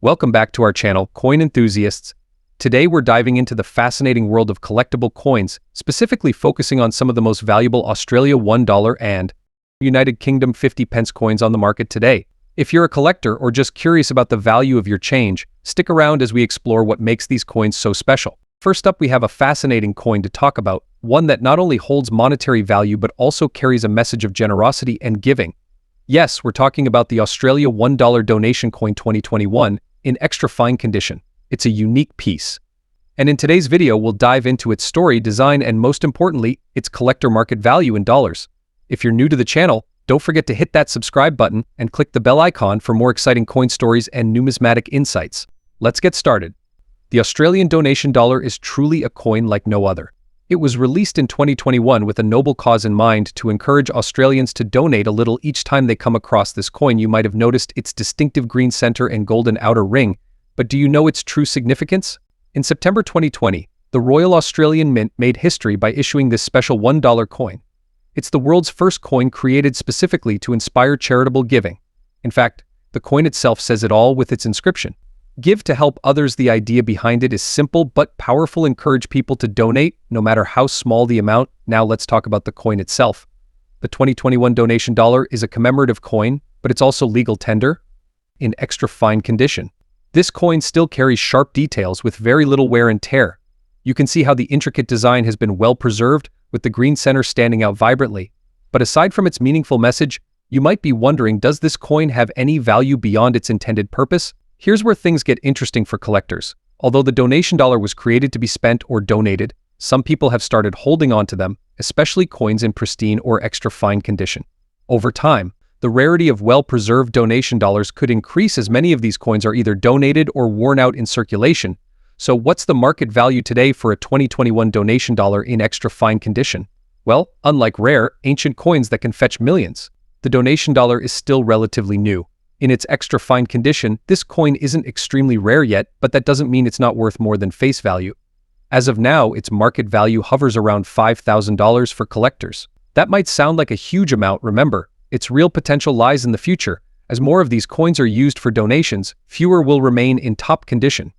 Welcome back to our channel, Coin Enthusiasts. Today we're diving into the fascinating world of collectible coins, specifically focusing on some of the most valuable Australia $1 and United Kingdom 50 pence coins on the market today. If you're a collector or just curious about the value of your change, stick around as we explore what makes these coins so special. First up, we have a fascinating coin to talk about, one that not only holds monetary value but also carries a message of generosity and giving. Yes, we're talking about the Australia $1 donation coin 2021 in extra fine condition. It's a unique piece. And in today's video, we'll dive into its story, design, and most importantly, its collector market value in dollars. If you're new to the channel, don't forget to hit that subscribe button and click the bell icon for more exciting coin stories and numismatic insights. Let's get started. The Australian donation dollar is truly a coin like no other. It was released in 2021 with a noble cause in mind to encourage Australians to donate a little each time they come across this coin. You might have noticed its distinctive green center and golden outer ring, but do you know its true significance? In September 2020, the Royal Australian Mint made history by issuing this special $1 coin. It's the world's first coin created specifically to inspire charitable giving. In fact, the coin itself says it all with its inscription. Give to help others. The idea behind it is simple but powerful. Encourage people to donate, no matter how small the amount. Now let's talk about the coin itself. The 2021 donation dollar is a commemorative coin, but it's also legal tender in extra fine condition. This coin still carries sharp details with very little wear and tear. You can see how the intricate design has been well preserved, with the green center standing out vibrantly. But aside from its meaningful message, you might be wondering, does this coin have any value beyond its intended purpose? Here's where things get interesting for collectors. Although the donation dollar was created to be spent or donated, some people have started holding on to them, especially coins in pristine or extra fine condition. Over time, the rarity of well-preserved donation dollars could increase as many of these coins are either donated or worn out in circulation. So what's the market value today for a 2021 donation dollar in extra fine condition? Well, unlike rare, ancient coins that can fetch millions, the donation dollar is still relatively new. In its extra fine condition, this coin isn't extremely rare yet, but that doesn't mean it's not worth more than face value. As of now, its market value hovers around $5,000 for collectors. That might sound like a huge amount. Remember, its real potential lies in the future. As more of these coins are used for donations, fewer will remain in top condition.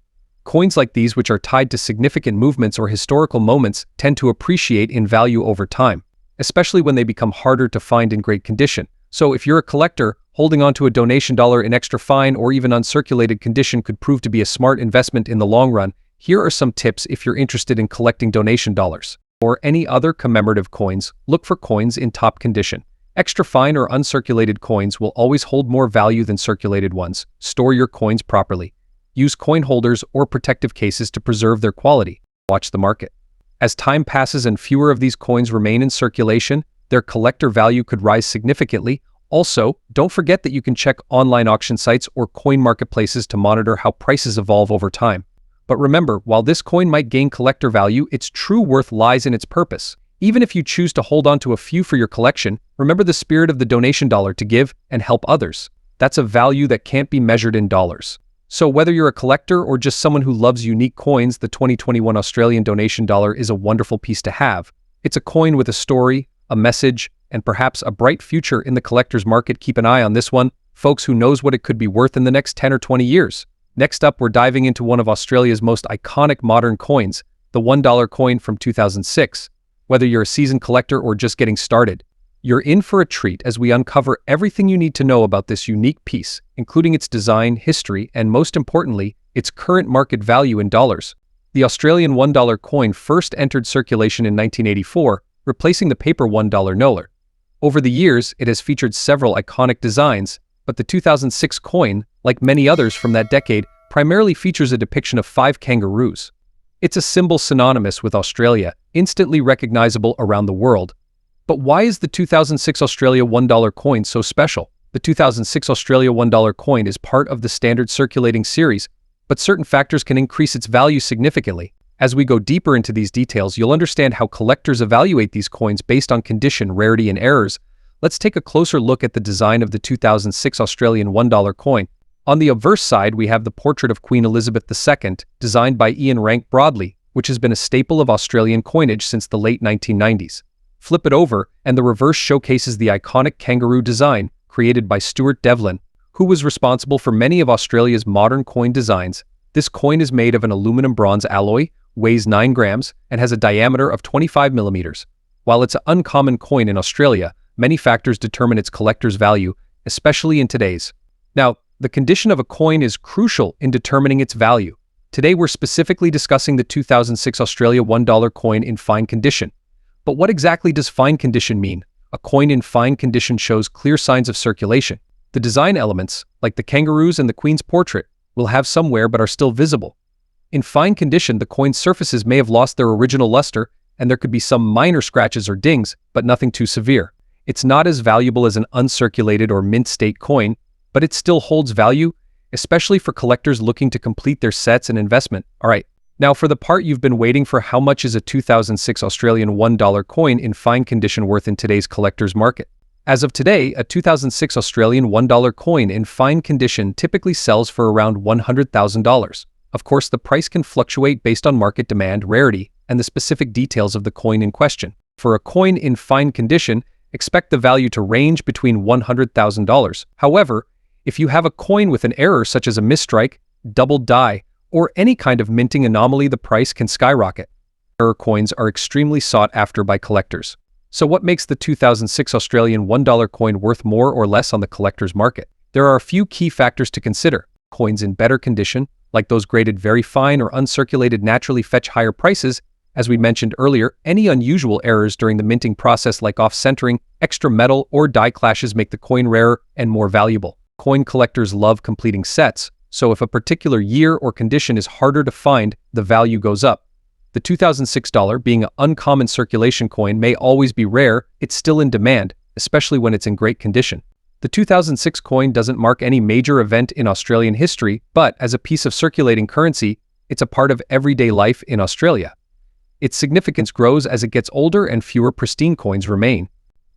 Coins like these, which are tied to significant movements or historical moments, tend to appreciate in value over time, especially when they become harder to find in great condition. So if you're a collector, holding on to a donation dollar in extra fine or even uncirculated condition could prove to be a smart investment in the long run. Here are some tips if you're interested in collecting donation dollars or any other commemorative coins. Look for coins in top condition. Extra fine or uncirculated coins will always hold more value than circulated ones. Store your coins properly. Use coin holders or protective cases to preserve their quality. Watch the market. As time passes and fewer of these coins remain in circulation, their collector value could rise significantly. Also, don't forget that you can check online auction sites or coin marketplaces to monitor how prices evolve over time. But remember, while this coin might gain collector value, its true worth lies in its purpose. Even if you choose to hold on to a few for your collection, remember the spirit of the donation dollar to give and help others. That's a value that can't be measured in dollars. So whether you're a collector or just someone who loves unique coins, the 2021 Australian donation dollar is a wonderful piece to have. It's a coin with a story, a message, and perhaps a bright future in the collector's market. Keep an eye on this one, folks. Who knows what it could be worth in the next 10 or 20 years. Next up, we're diving into one of Australia's most iconic modern coins, the $1 coin from 2006. Whether you're a seasoned collector or just getting started, you're in for a treat as we uncover everything you need to know about this unique piece, including its design, history, and most importantly, its current market value in dollars. The Australian $1 coin first entered circulation in 1984, replacing the paper $1 dollar. Over the years, it has featured several iconic designs, but the 2006 coin, like many others from that decade, primarily features a depiction of 5 kangaroos. It's a symbol synonymous with Australia, instantly recognizable around the world. But why is the 2006 Australia $1 coin so special? The 2006 Australia $1 coin is part of the standard circulating series, but certain factors can increase its value significantly. As we go deeper into these details, you'll understand how collectors evaluate these coins based on condition, rarity, and errors. Let's take a closer look at the design of the 2006 Australian $1 coin. On the obverse side, we have the portrait of Queen Elizabeth II, designed by Ian Rank Broadley, which has been a staple of Australian coinage since the late 1990s. Flip it over, and the reverse showcases the iconic kangaroo design created by Stuart Devlin, who was responsible for many of Australia's modern coin designs. This coin is made of an aluminum-bronze alloy, weighs 9 grams, and has a diameter of 25 millimeters. While it's an uncommon coin in Australia, many factors determine its collector's value, especially in today's. Now, the condition of a coin is crucial in determining its value. Today we're specifically discussing the 2006 Australia $1 coin in fine condition. But what exactly does fine condition mean? A coin in fine condition shows clear signs of circulation. The design elements, like the kangaroos and the Queen's portrait, will have some wear but are still visible. In fine condition, the coin's surfaces may have lost their original luster, and there could be some minor scratches or dings, but nothing too severe. It's not as valuable as an uncirculated or mint-state coin, but it still holds value, especially for collectors looking to complete their sets and investment. Alright, now for the part you've been waiting for: how much is a 2006 Australian $1 coin in fine condition worth in today's collector's market? As of today, a 2006 Australian $1 coin in fine condition typically sells for around $100,000. Of course, the price can fluctuate based on market demand, rarity, and the specific details of the coin in question. For a coin in fine condition, expect the value to range between $100,000. However, if you have a coin with an error such as a misstrike, double die, or any kind of minting anomaly, the price can skyrocket. Error coins are extremely sought after by collectors. So what makes the 2006 Australian $1 coin worth more or less on the collector's market? There are a few key factors to consider. Coins in better condition, like those graded very fine or uncirculated, naturally fetch higher prices. As we mentioned earlier, any unusual errors during the minting process, like off-centering, extra metal, or die clashes, make the coin rarer and more valuable. Coin collectors love completing sets, so if a particular year or condition is harder to find, the value goes up. The 2006 dollar, being an uncommon circulation coin, may always be rare. It's still in demand, especially when it's in great condition. The 2006 coin doesn't mark any major event in Australian history, but as a piece of circulating currency, it's a part of everyday life in Australia. Its significance grows as it gets older and fewer pristine coins remain.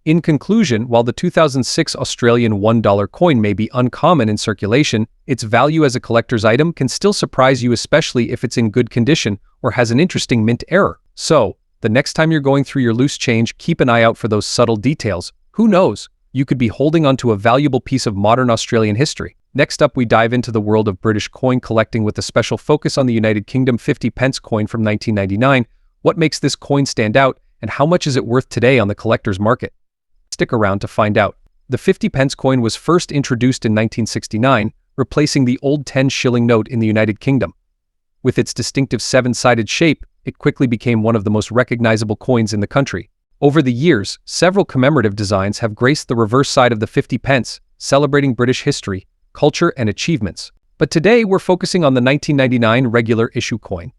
In conclusion, while the 2006 Australian $1 coin may be uncommon in circulation, its value as a collector's item can still surprise you, especially if it's in good condition or has an interesting mint error. So, the next time you're going through your loose change, keep an eye out for those subtle details. Who knows? You could be holding onto a valuable piece of modern Australian history. Next up, we dive into the world of British coin collecting with a special focus on the United Kingdom 50 pence coin from 1999. What makes this coin stand out, and how much is it worth today on the collector's market? Stick around to find out. The 50 pence coin was first introduced in 1969, replacing the old 10-shilling note in the United Kingdom. With its distinctive 7-sided shape, it quickly became one of the most recognizable coins in the country. Over the years, several commemorative designs have graced the reverse side of the 50 pence, celebrating British history, culture, and achievements. But today we're focusing on the 1999 regular issue coin.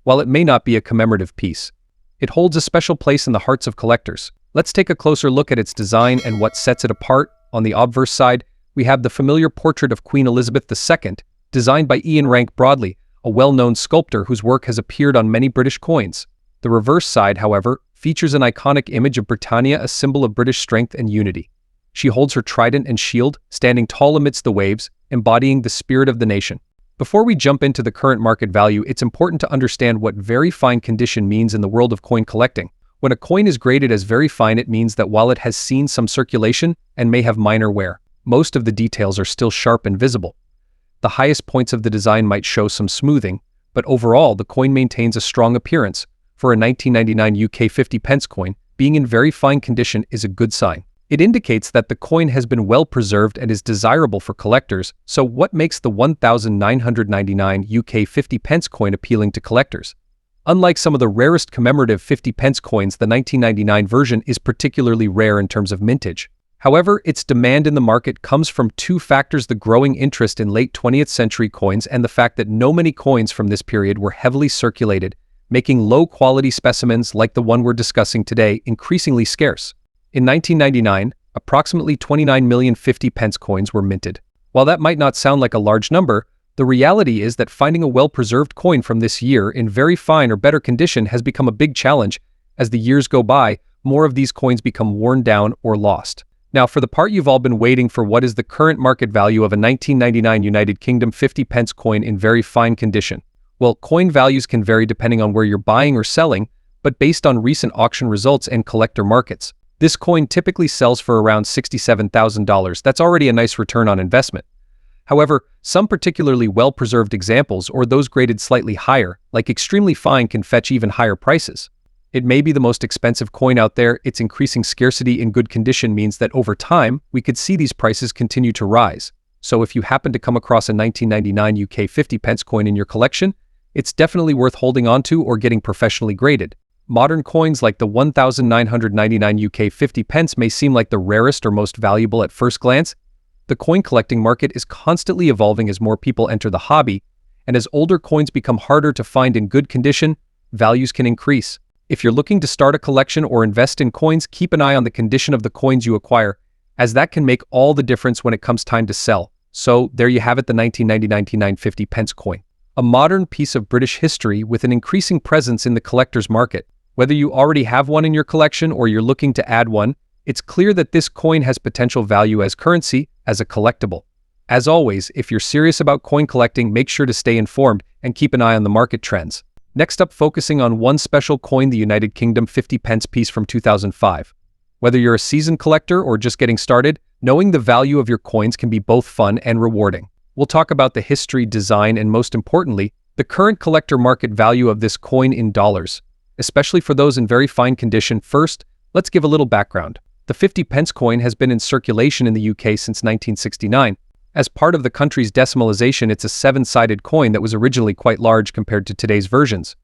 While it may not be a commemorative piece, it holds a special place in the hearts of collectors. Let's take a closer look at its design and what sets it apart. On the obverse side, we have the familiar portrait of Queen Elizabeth II, designed by Ian Rank Broadley, a well-known sculptor whose work has appeared on many British coins. The reverse side, however, features an iconic image of Britannia, a symbol of British strength and unity. She holds her trident and shield, standing tall amidst the waves, embodying the spirit of the nation. Before we jump into the current market value, it's important to understand what very fine condition means in the world of coin collecting. When a coin is graded as very fine, it means that while it has seen some circulation and may have minor wear, most of the details are still sharp and visible. The highest points of the design might show some smoothing, but overall the coin maintains a strong appearance. For a 1999 UK 50 pence coin, being in very fine condition is a good sign. It indicates that the coin has been well preserved and is desirable for collectors. So what makes the 1999 UK 50 pence coin appealing to collectors? Unlike some of the rarest commemorative 50 pence coins, the 1999 version is particularly rare in terms of mintage. However, its demand in the market comes from two factors: the growing interest in late 20th century coins and the fact that no many coins from this period were heavily circulated, making low-quality specimens like the one we're discussing today increasingly scarce. In 1999, approximately 29 million 50 pence coins were minted. While that might not sound like a large number, the reality is that finding a well-preserved coin from this year in very fine or better condition has become a big challenge. As the years go by, more of these coins become worn down or lost. Now, for the part you've all been waiting for: what is the current market value of a 1999 United Kingdom 50 pence coin in very fine condition? Well, coin values can vary depending on where you're buying or selling, but based on recent auction results and collector markets, this coin typically sells for around $67,000. That's already a nice return on investment. However, some particularly well-preserved examples or those graded slightly higher, like extremely fine, can fetch even higher prices. It may be the most expensive coin out there. Its increasing scarcity in good condition means that over time, we could see these prices continue to rise. So if you happen to come across a 1999 UK 50 pence coin in your collection, it's definitely worth holding onto or getting professionally graded. Modern coins like the 1999 UK 50 pence may seem like the rarest or most valuable at first glance. The coin collecting market is constantly evolving as more people enter the hobby, and as older coins become harder to find in good condition, values can increase. If you're looking to start a collection or invest in coins, keep an eye on the condition of the coins you acquire, as that can make all the difference when it comes time to sell. So there you have it, the 1999 50 pence coin. A modern piece of British history with an increasing presence in the collector's market. Whether you already have one in your collection or you're looking to add one, it's clear that this coin has potential value as currency, as a collectible. As always, if you're serious about coin collecting, make sure to stay informed and keep an eye on the market trends. Next up, focusing on one special coin, the United Kingdom 50 pence piece from 2005. Whether you're a seasoned collector or just getting started, knowing the value of your coins can be both fun and rewarding. We'll talk about the history, design, and most importantly, the current collector market value of this coin in dollars, especially for those in very fine condition. First, let's give a little background. The 50 pence coin has been in circulation in the UK since 1969. As part of the country's decimalization, it's a 7-sided coin that was originally quite large compared to today's versions.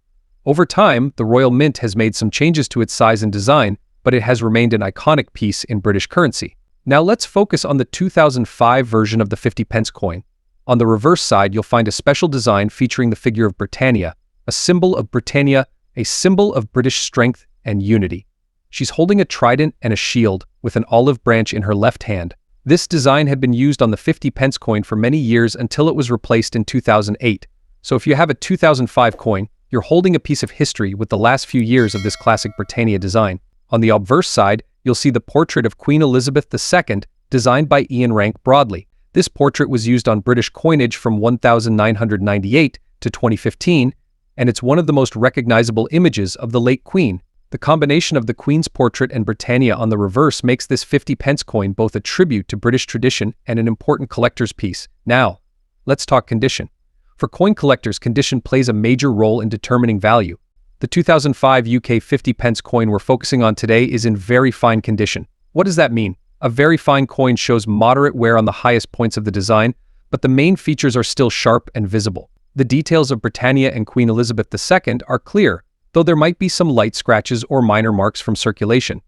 Over time, the Royal Mint has made some changes to its size and design, but it has remained an iconic piece in British currency. Now let's focus on the 2005 version of the 50 pence coin. On the reverse side, you'll find a special design featuring the figure of Britannia, a symbol of Britannia, a symbol of British strength and unity. She's holding a trident and a shield with an olive branch in her left hand. This design had been used on the 50 pence coin for many years until it was replaced in 2008. So if you have a 2005 coin, you're holding a piece of history with the last few years of this classic Britannia design. On the obverse side, you'll see the portrait of Queen Elizabeth II, designed by Ian Rank Broadley. This portrait was used on British coinage from 1998 to 2015, and it's one of the most recognizable images of the late Queen. The combination of the Queen's portrait and Britannia on the reverse makes this 50 pence coin both a tribute to British tradition and an important collector's piece. Now, let's talk condition. For coin collectors, condition plays a major role in determining value. The 2005 UK 50 pence coin we're focusing on today is in very fine condition. What does that mean? A very fine coin shows moderate wear on the highest points of the design, but the main features are still sharp and visible. The details of Britannia and Queen Elizabeth II are clear, though there might be some light scratches or minor marks from circulation.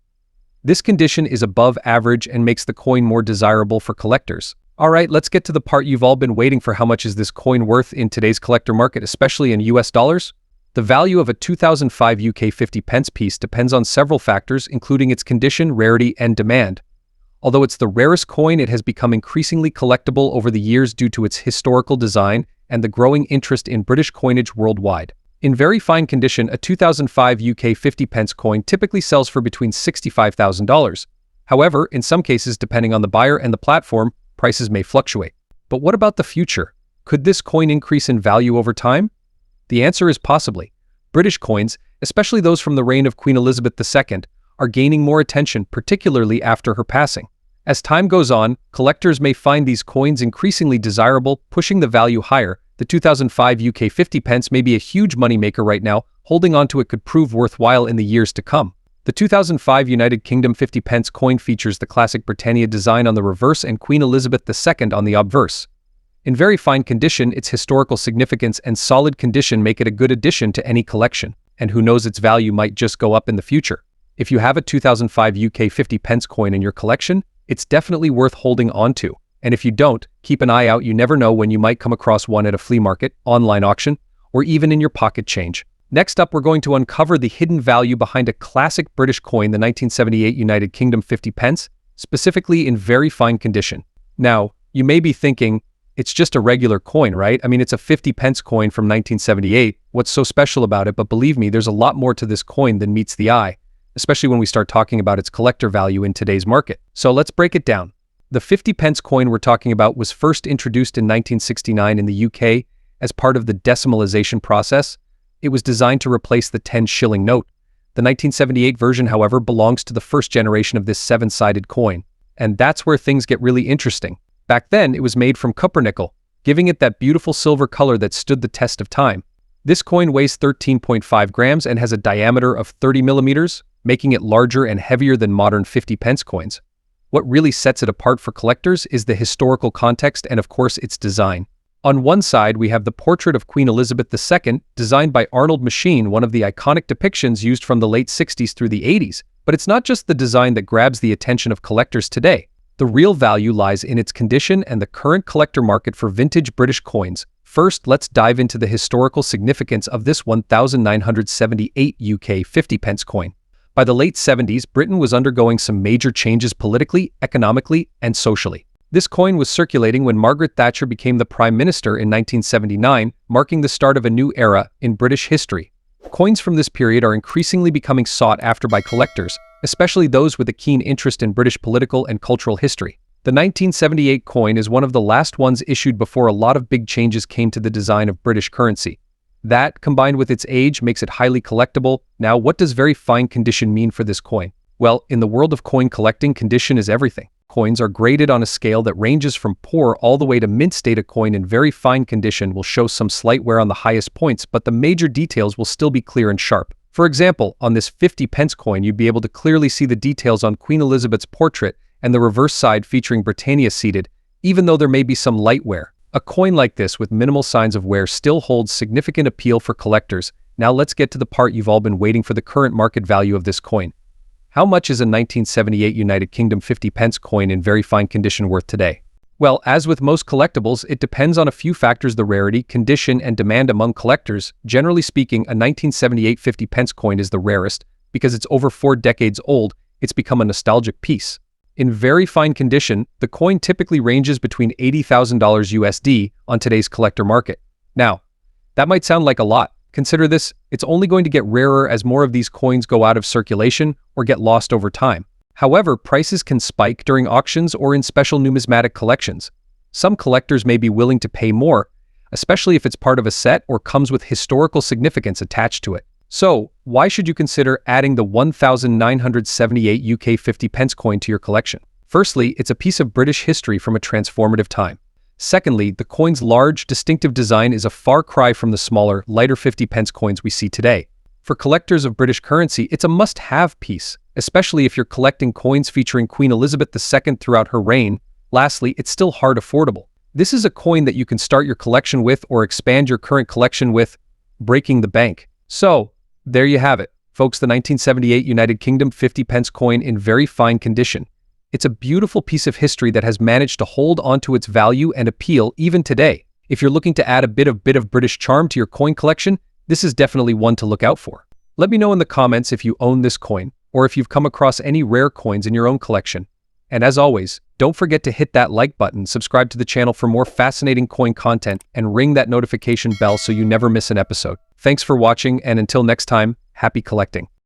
This condition is above average and makes the coin more desirable for collectors. Alright, let's get to the part you've all been waiting for. How much is this coin worth in today's collector market, especially in US dollars? The value of a 2005 UK 50 pence piece depends on several factors, including its condition, rarity, and demand. Although it's the rarest coin, it has become increasingly collectible over the years due to its historical design and the growing interest in British coinage worldwide. In very fine condition, a 2005 UK 50 pence coin typically sells for between $65,000. However, in some cases, depending on the buyer and the platform, prices may fluctuate. But what about the future? Could this coin increase in value over time? The answer is possibly. British coins, especially those from the reign of Queen Elizabeth II, are gaining more attention, particularly after her passing. As time goes on, collectors may find these coins increasingly desirable, pushing the value higher. The 2005 UK 50 pence may be a huge moneymaker right now. Holding onto it could prove worthwhile in the years to come. The 2005 United Kingdom 50 pence coin features the classic Britannia design on the reverse and Queen Elizabeth II on the obverse. In very fine condition, its historical significance and solid condition make it a good addition to any collection, and who knows, its value might just go up in the future. If you have a 2005 UK 50 pence coin in your collection, it's definitely worth holding onto. And if you don't, keep an eye out. You never know when you might come across one at a flea market, online auction, or even in your pocket change. Next up, we're going to uncover the hidden value behind a classic British coin, the 1978 United Kingdom 50 pence, specifically in very fine condition. Now, you may be thinking, it's just a regular coin, right? I mean, it's a 50 pence coin from 1978. What's so special about it? But believe me, there's a lot more to this coin than meets the eye, especially when we start talking about its collector value in today's market. So let's break it down. The 50 pence coin we're talking about was first introduced in 1969 in the UK as part of the decimalization process. It was designed to replace the 10 shilling note. The 1978 version, however, belongs to the first generation of this 7-sided coin. And that's where things get really interesting. Back then, it was made from cupronickel, giving it that beautiful silver color that stood the test of time. This coin weighs 13.5 grams and has a diameter of 30 millimeters, making it larger and heavier than modern 50 pence coins. What really sets it apart for collectors is the historical context and, of course, its design. On one side, we have the portrait of Queen Elizabeth II, designed by Arnold Machine, one of the iconic depictions used from the late 60s through the 80s. But it's not just the design that grabs the attention of collectors today. The real value lies in its condition and the current collector market for vintage British coins. First, let's dive into the historical significance of this 1978 UK 50 pence coin. By the late 70s, Britain was undergoing some major changes politically, economically, and socially. This coin was circulating when Margaret Thatcher became the Prime Minister in 1979, marking the start of a new era in British history. Coins from this period are increasingly becoming sought after by collectors, especially those with a keen interest in British political and cultural history. The 1978 coin is one of the last ones issued before a lot of big changes came to the design of British currency. That, combined with its age, makes it highly collectible. Now, what does very fine condition mean for this coin? Well, in the world of coin collecting, condition is everything. Coins are graded on a scale that ranges from poor all the way to mint state. A coin in very fine condition will show some slight wear on the highest points, but the major details will still be clear and sharp. For example, on this 50 pence coin, you'd be able to clearly see the details on Queen Elizabeth's portrait and the reverse side featuring Britannia seated, even though there may be some light wear. A coin like this with minimal signs of wear still holds significant appeal for collectors. Now let's get to the part you've all been waiting for: the current market value of this coin. How much is a 1978 United Kingdom 50 pence coin in very fine condition worth today? Well, as with most collectibles, it depends on a few factors: the rarity, condition, and demand among collectors. Generally speaking, a 1978 50 pence coin is the rarest. Because it's over 4 decades old, it's become a nostalgic piece. In very fine condition, the coin typically ranges between $80,000 USD on today's collector market. Now, that might sound like a lot. Consider this: it's only going to get rarer as more of these coins go out of circulation or get lost over time. However, prices can spike during auctions or in special numismatic collections. Some collectors may be willing to pay more, especially if it's part of a set or comes with historical significance attached to it. So, why should you consider adding the 1978 UK 50 pence coin to your collection? Firstly, it's a piece of British history from a transformative time. Secondly, the coin's large, distinctive design is a far cry from the smaller, lighter 50 pence coins we see today. For collectors of British currency, it's a must-have piece, especially if you're collecting coins featuring Queen Elizabeth II throughout her reign. Lastly, it's still hard affordable. This is a coin that you can start your collection with or expand your current collection with, breaking the bank. So, there you have it, folks, the 1978 United Kingdom 50 pence coin in very fine condition. It's a beautiful piece of history that has managed to hold onto its value and appeal even today. If you're looking to add a bit of British charm to your coin collection, this is definitely one to look out for. Let me know in the comments if you own this coin, or if you've come across any rare coins in your own collection. And as always, don't forget to hit that like button, subscribe to the channel for more fascinating coin content, and ring that notification bell so you never miss an episode. Thanks for watching, and until next time, happy collecting.